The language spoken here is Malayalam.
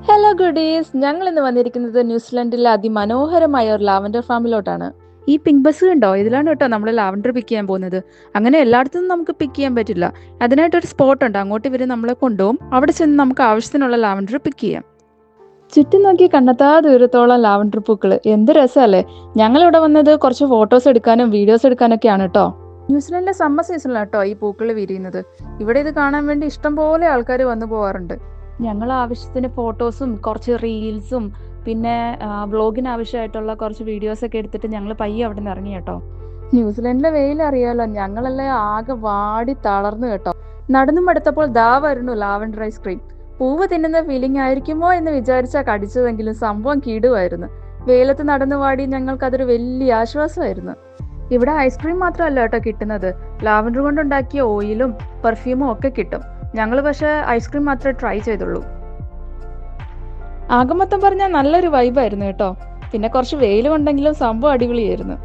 ഹലോ ഗുഡീസ്, ഞങ്ങൾ ഇന്ന് വന്നിരിക്കുന്നത് ന്യൂസിലൻഡിലെ അതിമനോഹരമായ ഒരു ലാവൻഡർ ഫാമിലോട്ടാണ്. ഈ പിങ്ക് ബസ് കണ്ടോ? ഇതിലാണ് കേട്ടോ നമ്മൾ ലാവൻഡർ പിക്ക് ചെയ്യാൻ പോകുന്നത്. അങ്ങനെ എല്ലായിടത്തും നമുക്ക് പിക്ക് ചെയ്യാൻ പറ്റില്ല. അതിനായിട്ടൊരു സ്പോട്ട് ഉണ്ട്, അങ്ങോട്ട് ഇവർ നമ്മളെ കൊണ്ടുപോകും. അവിടെ ചെന്ന് നമുക്ക് ആവശ്യത്തിനുള്ള ലാവൻഡർ പിക്ക് ചെയ്യാം. ചുറ്റും നോക്കി കണ്ടെത്താ ദൂരത്തോളം ലാവൻഡർ പൂക്കൾ, എന്ത് രസമല്ലേ. ഞങ്ങളിവിടെ വന്നത് കുറച്ച് ഫോട്ടോസ് എടുക്കാനും വീഡിയോസ് എടുക്കാനൊക്കെയാണ് കേട്ടോ. ന്യൂസിലൻഡിലെ സമ്മർ സീസണിലാണ് കേട്ടോ ഈ പൂക്കൾ വിരിയുന്നത്. ഇവിടെ ഇത് കാണാൻ വേണ്ടി ഇഷ്ടം പോലെ ആൾക്കാർ വന്നു പോകാറുണ്ട്. ഞങ്ങൾ ആവശ്യത്തിന് ഫോട്ടോസും കുറച്ച് റീൽസും പിന്നെ വ്ളോഗിന് ആവശ്യമായിട്ടുള്ള കുറച്ച് വീഡിയോസൊക്കെ എടുത്തിട്ട് ഞങ്ങൾ പയ്യെ അവിടെ നിന്ന് ഇറങ്ങി കേട്ടോ. ന്യൂസിലൻഡിലെ വെയിൽ അറിയാലോ, ഞങ്ങളെല്ലാം ആകെ വാടി തളർന്നു കേട്ടോ. നടന്നും എടുത്തപ്പോൾ ദാ വരുന്നു ലാവൻഡർ ഐസ്ക്രീം. പൂവ് തിന്നുന്ന ഫീലിംഗ് ആയിരിക്കുമോ എന്ന് വിചാരിച്ചാൽ കടിച്ചതെങ്കിലും സംഭവം കിടുവായിരുന്നു. വെയിലത്ത് നടന്നു വാടി ഞങ്ങൾക്ക് അതൊരു വലിയ ആശ്വാസമായിരുന്നു. ഇവിടെ ഐസ്ക്രീം മാത്രമല്ല കേട്ടോ കിട്ടുന്നത്, ലാവൻഡർ കൊണ്ടുണ്ടാക്കിയ ഓയിലും പെർഫ്യൂമും ഒക്കെ കിട്ടും. ഞങ്ങൾ പക്ഷേ ഐസ്ക്രീം മാത്രമേ ട്രൈ ചെയ്തുള്ളൂ. ആകെ മൊത്തം പറഞ്ഞാൽ നല്ലൊരു വൈബായിരുന്നു കേട്ടോ. പിന്നെ കുറച്ച് വെയിലും ഉണ്ടെങ്കിലും സംഭവം അടിപൊളിയായിരുന്നു.